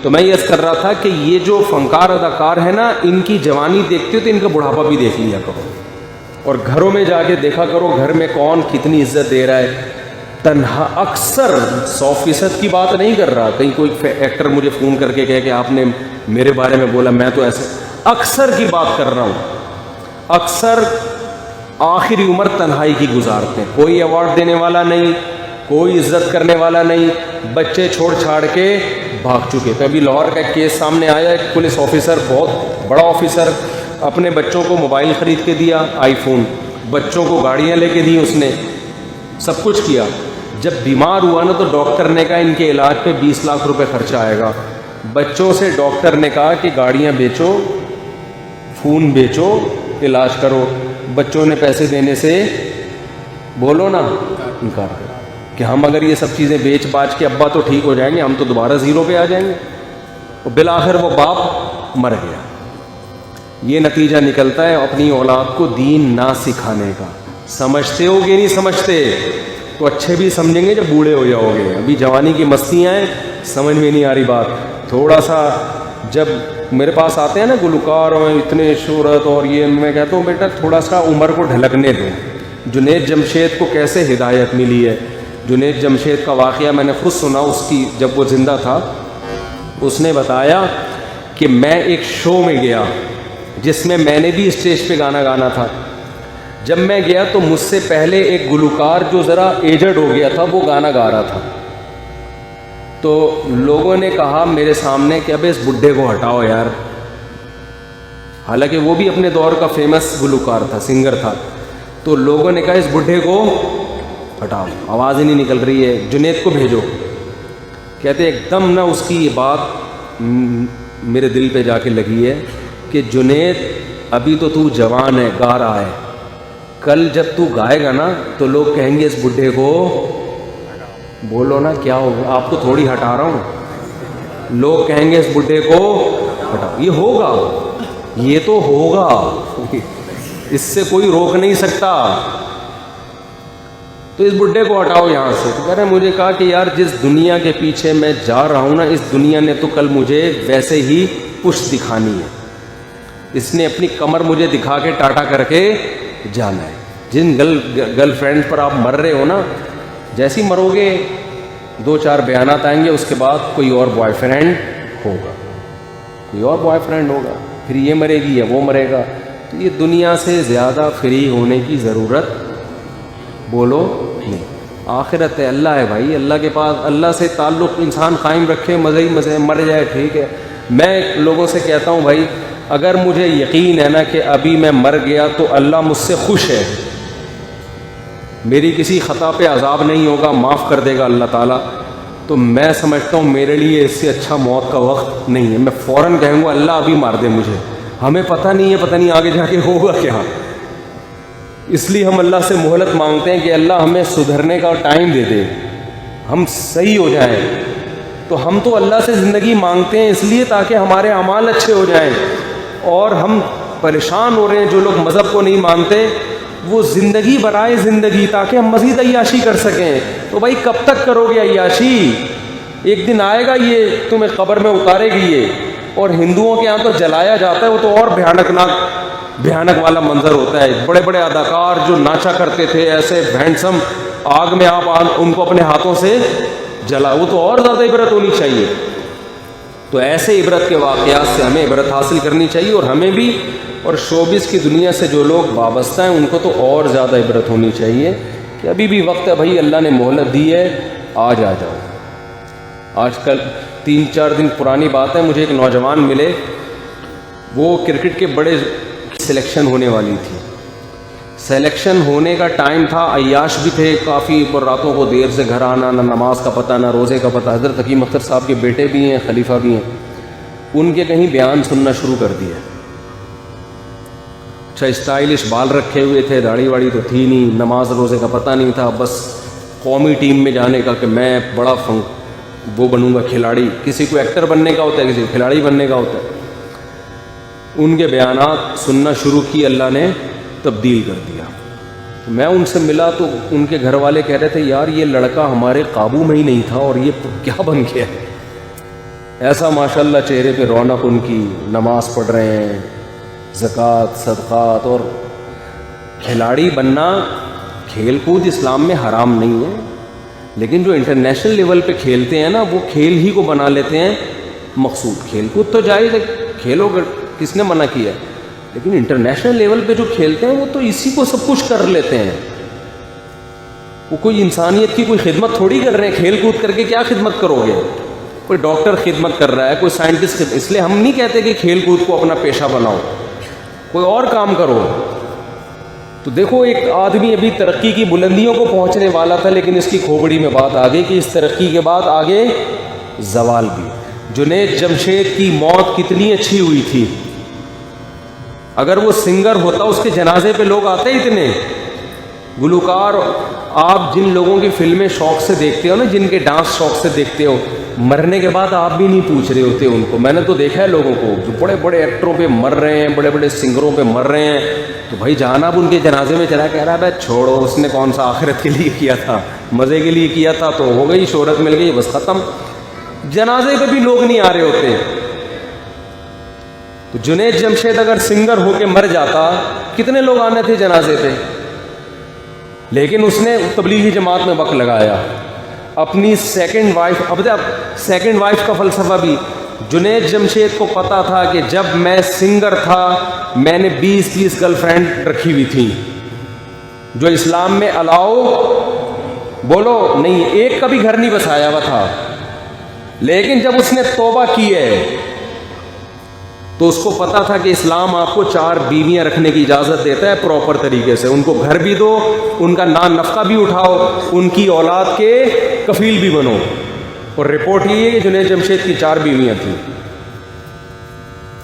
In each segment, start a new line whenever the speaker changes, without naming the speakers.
تو میں یہ کر رہا تھا کہ یہ جو فنکار اداکار ہیں نا، ان کی جوانی دیکھتے ہو تو ان کا بڑھاپا بھی دیکھ لیا کرو، اور گھروں میں جا کے دیکھا کرو گھر میں کون کتنی عزت دے رہا ہے. تنہا اکثر 100% کی بات نہیں کر رہا، کہیں کوئی ایکٹر مجھے فون کر کے کہے کہ آپ نے میرے بارے میں بولا، میں تو ایسے اکثر کی بات کر رہا ہوں. اکثر آخری عمر تنہائی کی گزارتے ہیں، کوئی ایوارڈ دینے والا نہیں، کوئی عزت کرنے والا نہیں، بچے چھوڑ چھاڑ کے بھاگ چکے. تو ابھی لاہور کا ایک کیس سامنے آیا، ایک پولیس آفیسر، بہت بڑا آفیسر، اپنے بچوں کو موبائل خرید کے دیا، آئی فون، بچوں کو گاڑیاں لے کے دی، اس نے سب کچھ کیا. جب بیمار ہوا نا تو ڈاکٹر نے کہا ان کے علاج پہ 20 لاکھ روپے خرچہ آئے گا. بچوں سے ڈاکٹر نے کہا کہ گاڑیاں بیچو، فون بیچو، علاج کرو. بچوں نے پیسے دینے سے بولو نا انکار کر کہ ہم اگر یہ سب چیزیں بیچ باچ کے ابا تو ٹھیک ہو جائیں گے، ہم تو دوبارہ زیرو پہ آ جائیں گے. اور بالآخر وہ باپ مر گیا. یہ نتیجہ نکلتا ہے اپنی اولاد کو دین نہ سکھانے کا. سمجھتے ہو کہ نہیں سمجھتے؟ تو اچھے بھی سمجھیں گے جب بوڑھے ہو جاؤ گے. ابھی جوانی کی مستیاں ہیں، سمجھ میں نہیں آ رہی بات. تھوڑا سا جب میرے پاس آتے ہیں نا گلوکار اور اتنے شہرت اور یہ، میں کہتا ہوں بیٹا تھوڑا سا عمر کو ڈھلکنے دو. جنید جمشید کو کیسے ہدایت ملی ہے؟ جنید جمشید کا واقعہ میں نے خود سنا، اس کی جب وہ زندہ تھا اس نے بتایا کہ میں ایک شو میں گیا جس میں نے بھی اسٹیج پہ گانا گانا تھا. جب میں گیا تو مجھ سے پہلے ایک گلوکار جو ذرا ایجڈ ہو گیا تھا وہ گانا گا رہا تھا. تو لوگوں نے کہا میرے سامنے کہ اب اس بڈھے کو ہٹاؤ یار، حالانکہ وہ بھی اپنے دور کا فیمس گلوکار تھا، سنگر تھا. تو لوگوں نے کہا اس بڈھے کو ہٹاؤ، آواز ہی نہیں نکل رہی ہے، جنید کو بھیجو. کہتے ایک دم نا اس کی یہ بات میرے دل پہ جا کے لگی ہے کہ جنید ابھی تو تو جوان ہے، گا رہا ہے، کل جب تو گائے گا نا تو لوگ کہیں گے اس بڈھے کو بولو نا کیا ہوگا. آپ کو تھوڑی ہٹا رہا ہوں، لوگ کہیں گے اس بڈھے کو ہٹاؤ. یہ ہوگا، یہ تو ہوگا، اس سے کوئی روک نہیں سکتا. تو اس بڈھے کو ہٹاؤ یہاں سے. تو کہہ رہے ہیں مجھے کہا کہ یار جس دنیا کے پیچھے میں جا رہا ہوں نا، اس دنیا نے تو کل مجھے ویسے ہی پشت دکھانی ہے. اس نے اپنی کمر مجھے دکھا کے ٹاٹا کر کے جانا ہے. جن گرل فرینڈ پر آپ مر رہے ہو نا، جیسی مرو گے 2-4 بیانات آئیں گے، اس کے بعد کوئی اور بوائے فرینڈ ہوگا، کوئی اور بوائے فرینڈ ہوگا، پھر یہ مرے گی یا وہ مرے گا. تو یہ دنیا سے زیادہ فری ہونے کی ضرورت بولو نہیں. آخرت ہے، اللہ ہے بھائی، اللہ کے پاس، اللہ سے تعلق انسان قائم رکھے، مزے ہی مزے، مر جائے ٹھیک ہے. میں لوگوں سے کہتا ہوں بھائی اگر مجھے یقین ہے نا کہ ابھی میں مر گیا تو اللہ مجھ سے خوش ہے، میری کسی خطا پہ عذاب نہیں ہوگا، معاف کر دے گا اللہ تعالیٰ، تو میں سمجھتا ہوں میرے لیے اس سے اچھا موت کا وقت نہیں ہے. میں فوراً کہوں گا اللہ ابھی مار دے مجھے، ہمیں پتہ نہیں ہے، پتہ نہیں آگے جا کے ہوگا کیا. اس لیے ہم اللہ سے مہلت مانگتے ہیں کہ اللہ ہمیں سدھرنے کا ٹائم دے دے، ہم صحیح ہو جائیں. تو ہم تو اللہ سے زندگی مانگتے ہیں اس لیے تاکہ ہمارے اعمال اچھے ہو جائیں. اور ہم پریشان ہو رہے ہیں جو لوگ مذہب کو نہیں مانتے، وہ زندگی برائے زندگی تاکہ ہم مزید عیاشی کر سکیں. تو بھائی کب تک کرو گے عیاشی؟ ایک دن آئے گا یہ تمہیں قبر میں اتارے گی یہ. اور ہندوؤں کے ہاں تو جلایا جاتا ہے، وہ تو اور بھیانک والا منظر ہوتا ہے. بڑے بڑے اداکار جو ناچا کرتے تھے ایسے ہینڈسم، آگ میں آپ ان کو اپنے ہاتھوں سے جلا، وہ تو اور زیادہ عبرت ہونی چاہیے. تو ایسے عبرت کے واقعات سے ہمیں عبرت حاصل کرنی چاہیے، اور ہمیں بھی، اور شوبز کی دنیا سے جو لوگ وابستہ ہیں ان کو تو اور زیادہ عبرت ہونی چاہیے کہ ابھی بھی وقت ہے بھائی، اللہ نے مہلت دی ہے، آج آ جاؤ. آج کل 3-4 دن پرانی بات ہے، مجھے ایک نوجوان ملے، وہ کرکٹ کے بڑے سلیکشن ہونے والی تھی، سلیکشن ہونے کا ٹائم تھا، عیاش بھی تھے کافی، پر راتوں کو دیر سے گھر آنا، نہ نماز کا پتہ نہ روزے کا پتہ. حضرت حکیم اختر صاحب کے بیٹے بھی ہیں، خلیفہ بھی ہیں، ان کے کہیں بیان سننا شروع کر دیا. اچھا اسٹائلش بال رکھے ہوئے تھے، داڑھی واڑی تو تھی نہیں، نماز روزے کا پتہ نہیں تھا، بس قومی ٹیم میں جانے کا کہ میں بڑا وہ بنوں گا کھلاڑی. کسی کو ایکٹر بننے کا ہوتا ہے، کسی کو کھلاڑی بننے کا ہوتا ہے. ان کے بیانات سننا شروع کی، اللہ نے تبدیل کر دیا. میں ان سے ملا تو ان کے گھر والے کہہ رہے تھے یار یہ لڑکا ہمارے قابو میں ہی نہیں تھا اور یہ کیا بن گیا. ایسا ماشاءاللہ چہرے پہ رونق ان کی، نماز پڑھ رہے ہیں، زکوٰۃ صدقات، اور کھلاڑی بننا، کھیل کود اسلام میں حرام نہیں ہے، لیکن جو انٹرنیشنل لیول پہ کھیلتے ہیں نا، وہ کھیل ہی کو بنا لیتے ہیں مقصود۔ کھیل کود تو جائز ہے، کھیلو، کس نے منع کیا ہے، لیکن انٹرنیشنل لیول پہ جو کھیلتے ہیں وہ تو اسی کو سب کچھ کر لیتے ہیں۔ وہ کوئی انسانیت کی کوئی خدمت تھوڑی کر رہے ہیں، کھیل کود کر کے کیا خدمت کرو گے؟ کوئی ڈاکٹر خدمت کر رہا ہے، کوئی سائنٹسٹ، اس لیے ہم نہیں کہتے کہ کھیل کود کو اپنا پیشہ بناؤ، کوئی اور کام کرو۔ تو دیکھو ایک آدمی ابھی ترقی کی بلندیوں کو پہنچنے والا تھا، لیکن اس کی کھوپڑی میں بات آ گئی کہ اس ترقی کے بعد آگے زوال بھی۔ جنید جمشید کی موت کتنی اچھی ہوئی تھی، اگر وہ سنگر ہوتا اس کے جنازے پہ لوگ آتے اتنے، گلوکار۔ آپ جن لوگوں کی فلمیں شوق سے دیکھتے ہو نا، جن کے ڈانس شوق سے دیکھتے ہو، مرنے کے بعد آپ بھی نہیں پوچھ رہے ہوتے ان کو۔ میں نے تو دیکھا ہے لوگوں کو جو بڑے بڑے ایکٹروں پہ مر رہے ہیں، بڑے بڑے سنگروں پہ مر رہے ہیں، تو بھائی جہاں آپ ان کے جنازے میں چلا، کہہ رہا ہے بھائی چھوڑو، اس نے کون سا آخرت کے لیے کیا تھا، مزے کے لیے کیا تھا، تو ہو گئی، شہرت مل گئی، بس ختم۔ جنازے پہ بھی لوگ نہیں آ رہے ہوتے۔ تو جنید جمشید اگر سنگر ہو کے مر جاتا، کتنے لوگ آنے تھے جنازے پہ، لیکن اس نے تبلیغی جماعت میں وقت لگایا۔ اپنی سیکنڈ وائف، اب سیکنڈ وائف کا فلسفہ بھی، جنید جمشید کو پتا تھا کہ جب میں سنگر تھا میں نے 20 گرل فرینڈ رکھی ہوئی تھی، جو اسلام میں الاؤ بولو نہیں، ایک کا بھی گھر نہیں بسایا ہوا تھا، لیکن جب اس نے توبہ کی ہے تو اس کو پتا تھا کہ اسلام آپ کو 4 بیویاں رکھنے کی اجازت دیتا ہے پراپر طریقے سے، ان کو گھر بھی دو، ان کا نان نفقہ بھی اٹھاؤ، ان کی اولاد کے کفیل بھی بنو۔ اور رپورٹ یہ ہے کہ جنید جمشید کی 4 بیویاں تھیں،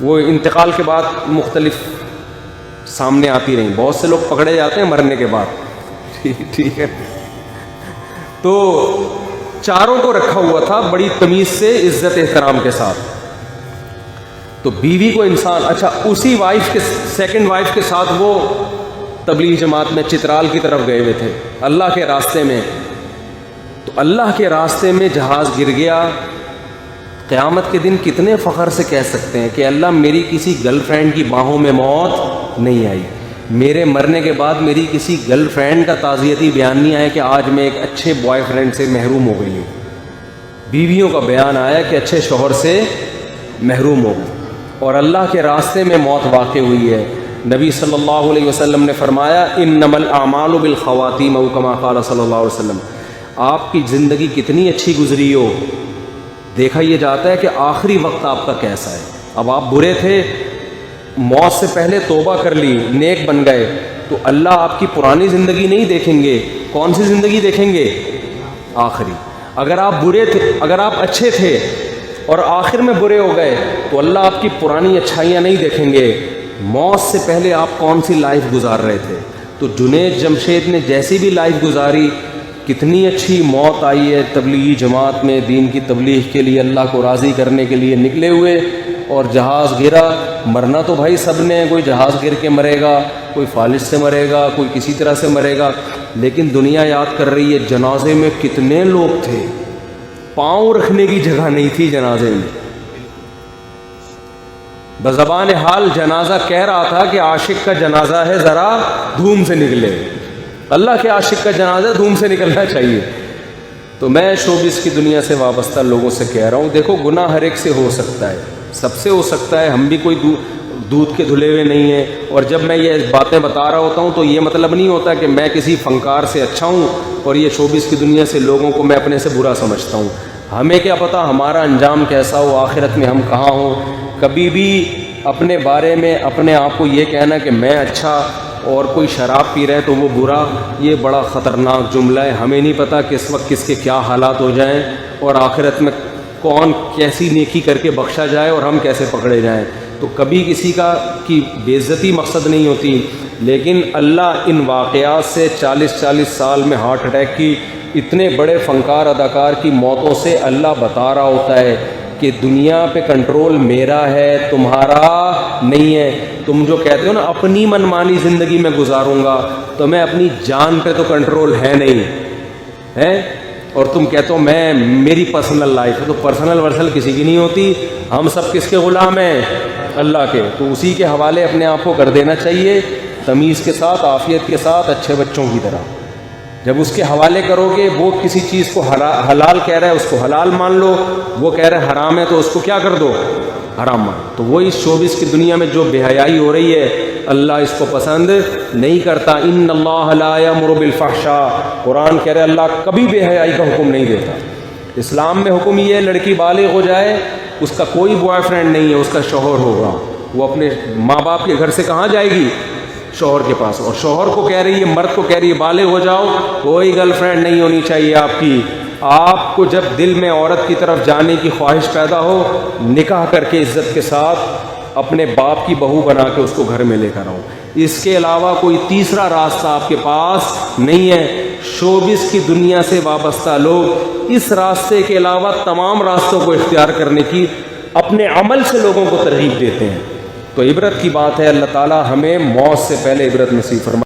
وہ انتقال کے بعد مختلف سامنے آتی رہیں، بہت سے لوگ پکڑے جاتے ہیں مرنے کے بعد، ٹھیک ہے۔ تو 4 کو رکھا ہوا تھا بڑی تمیز سے، عزت احترام کے ساتھ۔ تو بیوی کو انسان، اچھا اسی وائف کے، سیکنڈ وائف کے ساتھ وہ تبلیغ جماعت میں چترال کی طرف گئے ہوئے تھے اللہ کے راستے میں۔ تو اللہ کے راستے میں جہاز گر گیا، قیامت کے دن کتنے فخر سے کہہ سکتے ہیں کہ اللہ میری کسی گرل فرینڈ کی باہوں میں موت نہیں آئی، میرے مرنے کے بعد میری کسی گرل فرینڈ کا تعزیتی بیان نہیں آیا کہ آج میں ایک اچھے بوائے فرینڈ سے محروم ہو گئی ہوں۔ بیویوں کا بیان آیا کہ اچھے شوہر سے محروم ہو گئی، اور اللہ کے راستے میں موت واقع ہوئی ہے۔ نبی صلی اللہ علیہ وسلم نے فرمایا انما الاعمال بالخواتیم، او کما قال صلی اللہ علیہ وسلم، آپ کی زندگی کتنی اچھی گزری ہو دیکھا یہ جاتا ہے کہ آخری وقت آپ کا کیسا ہے۔ اب آپ برے تھے، موت سے پہلے توبہ کر لی، نیک بن گئے، تو اللہ آپ کی پرانی زندگی نہیں دیکھیں گے، کون سی زندگی دیکھیں گے؟ آخری۔ اگر آپ برے تھے، اگر آپ اچھے تھے اور آخر میں برے ہو گئے تو اللہ آپ کی پرانی اچھائیاں نہیں دیکھیں گے، موت سے پہلے آپ کون سی لائف گزار رہے تھے۔ تو جنید جمشید نے جیسی بھی لائف گزاری، کتنی اچھی موت آئی ہے، تبلیغی جماعت میں دین کی تبلیغ کے لیے، اللہ کو راضی کرنے کے لیے نکلے ہوئے، اور جہاز گرا۔ مرنا تو بھائی سب نے، کوئی جہاز گر کے مرے گا، کوئی فالج سے مرے گا، کوئی کسی طرح سے مرے گا، لیکن دنیا یاد کر رہی ہے جنازے میں کتنے لوگ تھے، پاؤں رکھنے کی جگہ نہیں تھی جنازے میں۔ بزبان حال جنازہ کہہ رہا تھا کہ عاشق کا جنازہ ہے، ذرا دھوم سے نکلے، اللہ کے عاشق کا جنازہ دھوم سے نکلنا چاہیے۔ تو میں شوبز کی دنیا سے وابستہ لوگوں سے کہہ رہا ہوں، دیکھو گناہ ہر ایک سے ہو سکتا ہے، سب سے ہو سکتا ہے، ہم بھی کوئی دودھ کے دھلے ہوئے نہیں ہیں۔ اور جب میں یہ باتیں بتا رہا ہوتا ہوں تو یہ مطلب نہیں ہوتا کہ میں کسی فنکار سے اچھا ہوں اور یہ شوبز کی دنیا سے لوگوں کو میں اپنے سے برا سمجھتا ہوں۔ ہمیں کیا پتہ ہمارا انجام کیسا ہو، آخرت میں ہم کہاں ہوں۔ کبھی بھی اپنے بارے میں اپنے آپ کو یہ کہنا کہ میں اچھا اور کوئی شراب پی رہا ہے تو وہ برا، یہ بڑا خطرناک جملہ ہے۔ ہمیں نہیں پتہ کس وقت کس کے کیا حالات ہو جائیں، اور آخرت میں کون کیسی نیکی کر کے بخشا جائے اور ہم کیسے پکڑے جائیں۔ تو کبھی کسی کی بے عزتی مقصد نہیں ہوتی، لیکن اللہ ان واقعات سے 40 سال میں ہارٹ اٹیک کی اتنے بڑے فنکار اداکار کی موتوں سے اللہ بتا رہا ہوتا ہے کہ دنیا پہ کنٹرول میرا ہے، تمہارا نہیں ہے۔ تم جو کہتے ہو نا اپنی منمانی زندگی میں گزاروں گا، تو میں اپنی جان پہ تو کنٹرول ہے نہیں ہے، اور تم کہتے ہو میں میری پرسنل لائف ہے. تو پرسنل کسی کی نہیں ہوتی. ہم سب کس کے غلام ہیں؟ اللہ کے. تو اسی کے حوالے اپنے آپ کو کر دینا چاہیے، تمیز کے ساتھ، عافیت کے ساتھ، اچھے بچوں کی طرح. جب اس کے حوالے کرو گے، وہ کسی چیز کو حلال کہہ رہا ہے اس کو حلال مان لو، وہ کہہ رہا ہے حرام ہے تو اس کو کیا کر دو؟ حرام مان. تو وہ اس شوبز کی دنیا میں جو بے حیائی ہو رہی ہے، اللہ اس کو پسند نہیں کرتا. ان اللہ لا یامر بالفحشاء، قرآن کہہ رہے اللہ کبھی بے حیائی کا حکم نہیں دیتا. اسلام میں حکم یہ ہے لڑکی بالغ ہو جائے، اس کا کوئی بوائے فرینڈ نہیں ہے، اس کا شوہر ہوگا. وہ اپنے ماں باپ کے گھر سے کہاں جائے گی؟ شوہر کے پاس. اور شوہر کو کہہ رہی ہے، مرد کو کہہ رہی ہے بالغ ہو جاؤ، کوئی گرل فرینڈ نہیں ہونی چاہیے آپ کی. آپ کو جب دل میں عورت کی طرف جانے کی خواہش پیدا ہو، نکاح کر کے عزت کے ساتھ اپنے باپ کی بہو بنا کے اس کو گھر میں لے کر آؤ. اس کے علاوہ کوئی تیسرا راستہ آپ کے پاس نہیں ہے. شوبز کی دنیا سے وابستہ لوگ اس راستے کے علاوہ تمام راستوں کو اختیار کرنے کی اپنے عمل سے لوگوں کو ترغیب دیتے ہیں. تو عبرت کی بات ہے، اللہ تعالی ہمیں موت سے پہلے عبرت نصیب فرمائے.